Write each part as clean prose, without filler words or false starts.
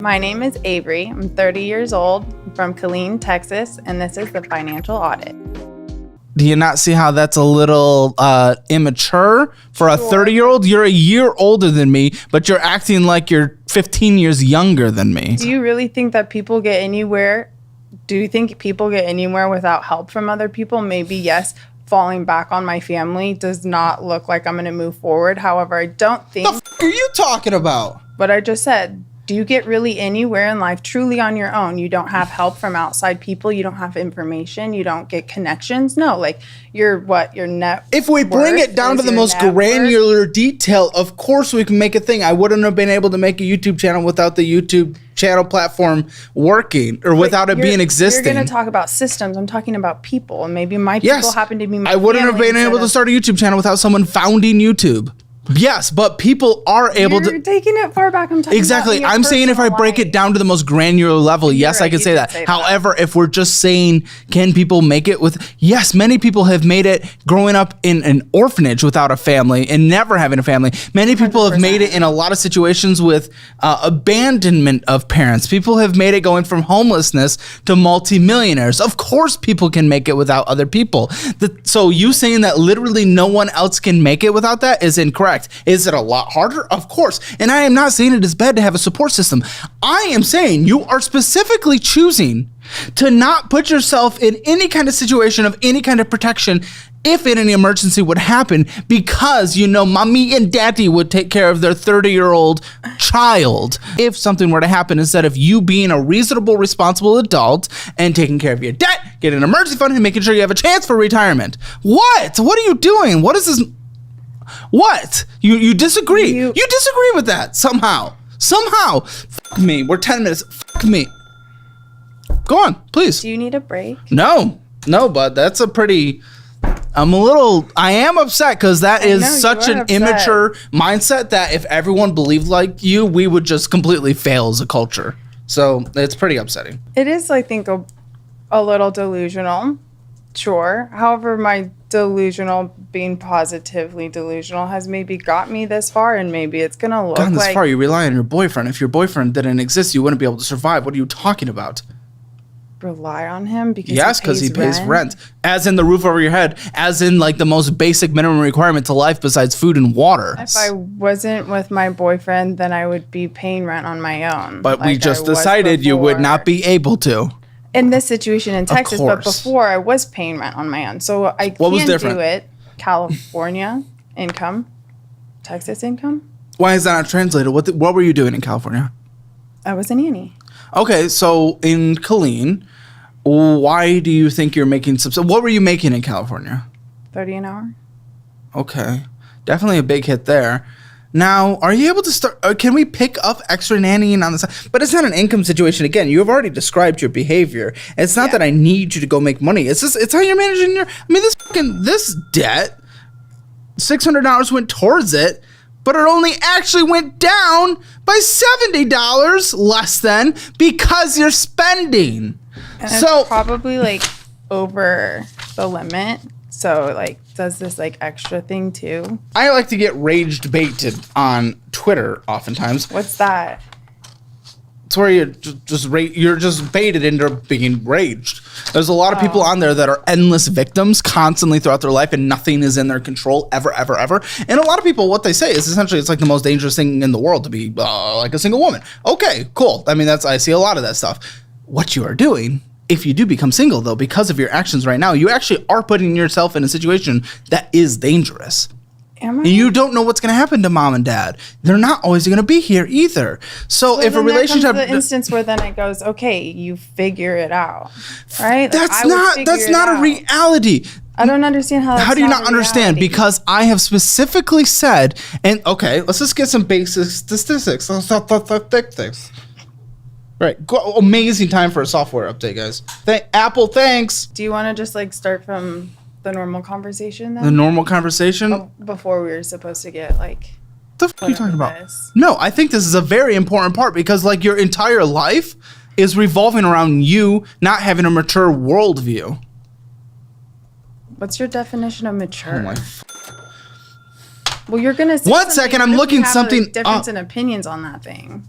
My name is Avery. I'm 30 years old. I'm from Killeen, Texas, and this is the Financial Audit. Do you not see how that's a little immature for a 30-year-old? You're a year older than me, but you're acting like you're 15 years younger than me. Do you really think that people get anywhere? Do you think people get anywhere without help from other people? Maybe yes. Falling back on my family does not look like I'm going to move forward. However, I don't think... The f*** are you talking about? What I just said. Do you get really anywhere in life truly on your own? You don't have help from outside people. You don't have information. You don't get connections. No, like your net. If we bring it down to the most granular detail, of course we can make a thing. I wouldn't have been able to make a YouTube channel without the YouTube channel platform working or without it being existing. You're going to talk about systems. I'm talking about people, and maybe my people happen to be my I wouldn't have been able to start a YouTube channel without someone founding YouTube. Yes, but people are able to... You're taking it far back. I'm talking exactly. I'm saying if I break it down to the most granular level, yes, I could say that. However, if we're just saying, can people make it with... Yes, many people have made it growing up in an orphanage without a family and never having a family. Many people 100%. Have made it in a lot of situations with abandonment of parents. People have made it going from homelessness to multimillionaires. Of course, people can make it without other people. So you saying that literally no one else can make it without that is incorrect. Is it a lot harder? Of course. And I am not saying it is bad to have a support system. I am saying you are specifically choosing to not put yourself in any kind of situation of any kind of protection if any emergency would happen because you know mommy and daddy would take care of their 30-year-old child if something were to happen, instead of you being a reasonable, responsible adult and taking care of your debt, getting an emergency fund, and making sure you have a chance for retirement. What are you doing? What is this? What? You disagree? You disagree with that somehow. Fuck me. We're 10 minutes. Fuck me. Go on, please. Do you need a break? No, but that's a pretty... I am upset because that is such an immature mindset that if everyone believed like you, we would just completely fail as a culture. So it's pretty upsetting. It is, I think, a little delusional. Sure. However, my being positively delusional has maybe got me this far, and maybe it's going to look like... this far, you rely on your boyfriend. If your boyfriend didn't exist, you wouldn't be able to survive. What are you talking about? Rely on him because he pays rent. As in the roof over your head, as in like the most basic minimum requirement to life besides food and water. If I wasn't with my boyfriend, then I would be paying rent on my own. But we just decided you would not be able to. In this situation in Texas, but before I was paying rent on my own. So I can't do it. California income, Texas income. Why is that not translated? What were you doing in California? I was a nanny. Okay, so in Killeen, why do you think you're making what were you making in California? $30 an hour. Okay, definitely a big hit there. Now, are you able to start? Can we pick up extra nannying on the side? But it's not an income situation. Again, you have already described your behavior. It's not that I need you to go make money. It's how you're managing your. I mean, this debt, $600 went towards it, but it only actually went down by $70 less than because you're spending. And so it's probably like over the limit. So like does this like extra thing too? I like to get rage baited on Twitter oftentimes. What's that? It's where you're just baited into being raged. There's a lot of people on there that are endless victims constantly throughout their life, and nothing is in their control ever. And a lot of people, what they say is essentially it's like the most dangerous thing in the world to be like a single woman. Okay, cool. I mean, I see a lot of that stuff. What you are doing, if you do become single, though, because of your actions right now, you actually are putting yourself in a situation that is dangerous. Am I? And you don't know what's going to happen to mom and dad. They're not always going to be here either. So if a relationship, there comes the instance where then it goes, okay, you figure it out, right? That's not a reality. I don't understand how. How do you not understand? Because I have specifically said, and okay, let's just get some basic statistics. Right, amazing time for a software update, guys. Apple, thanks. Do you want to just like start from the normal conversation then? The normal conversation? Before we were supposed to get like... The f*** are you talking about? No, I think this is a very important part because like your entire life is revolving around you not having a mature worldview. What's your definition of mature? Oh my well, you're going to say 1 second, I'm looking something difference in opinions on that thing.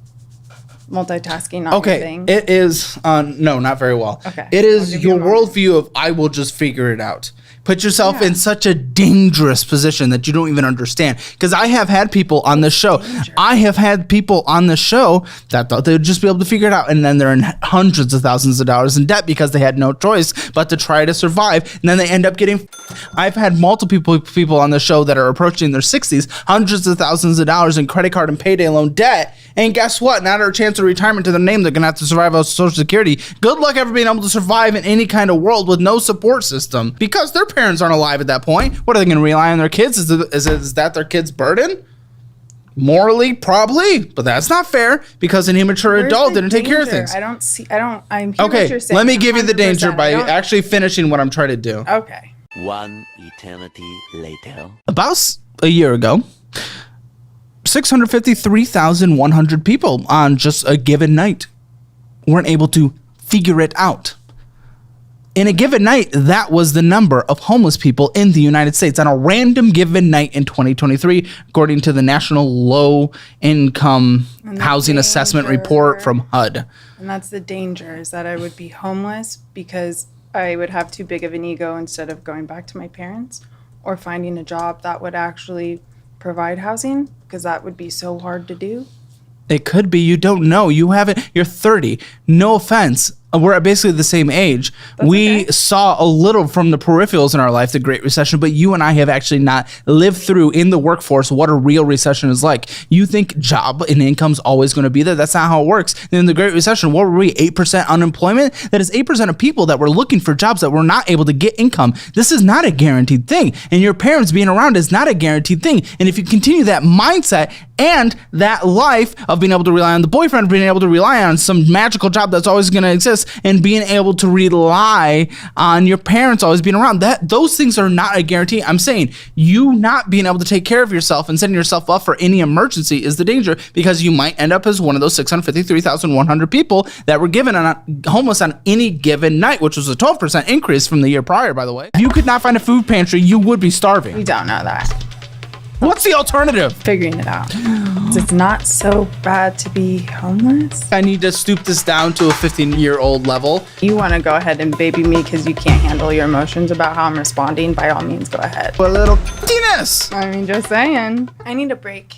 multitasking not your thing? It is, no, not very well. Okay. It is your worldview of I will just figure it out. Put yourself in such a dangerous position that you don't even understand. Because I have had people on this show. I have had people on the show that thought they would just be able to figure it out. And then they're in hundreds of thousands of dollars in debt because they had no choice but to try to survive. And then they end up getting... I've had multiple people on the show that are approaching their 60s, hundreds of thousands of dollars in credit card and payday loan debt. And guess what? Not a chance of retirement to their name. They're going to have to survive on Social Security. Good luck ever being able to survive in any kind of world with no support system because their parents aren't alive at that point. What are they going to rely on their kids? Is that their kids' burden? Morally, probably, but that's not fair because an immature adult didn't take care of things. I'm hear what you're saying. Let me give you the danger by actually finishing what I'm trying to do. Okay. One eternity later. About a year ago, 653,100 people on just a given night weren't able to figure it out. In a given night, that was the number of homeless people in the United States on a random given night in 2023, according to the National Low Income Housing Assessment Report from HUD. And that's the danger, is that I would be homeless because I would have too big of an ego instead of going back to my parents or finding a job that would actually provide housing, because that would be so hard to do. It could be. You don't know. You haven't. You're 30. No offense. We're at basically the same age. We saw a little from the peripherals in our life, the Great Recession, but you and I have actually not lived through in the workforce what a real recession is like. You think job and income's always going to be there. That's not how it works. In the Great Recession, what were we, 8% unemployment? That is 8% of people that were looking for jobs that were not able to get income. This is not a guaranteed thing. And your parents being around is not a guaranteed thing. And if you continue that mindset and that life of being able to rely on the boyfriend, being able to rely on some magical job that's always going to exist, and being able to rely on your parents always being around, those things are not a guarantee. I'm saying you not being able to take care of yourself and setting yourself up for any emergency is the danger, because you might end up as one of those 653,100 people that were given homeless on any given night, which was a 12% increase from the year prior, by the way. If you could not find a food pantry, you would be starving. We don't know that. What's the alternative? Figuring it out. It's not so bad to be homeless. I need to stoop this down to a 15-year-old level. You want to go ahead and baby me because you can't handle your emotions about how I'm responding, by all means, go ahead. A little penis. I mean, just saying. I need a break.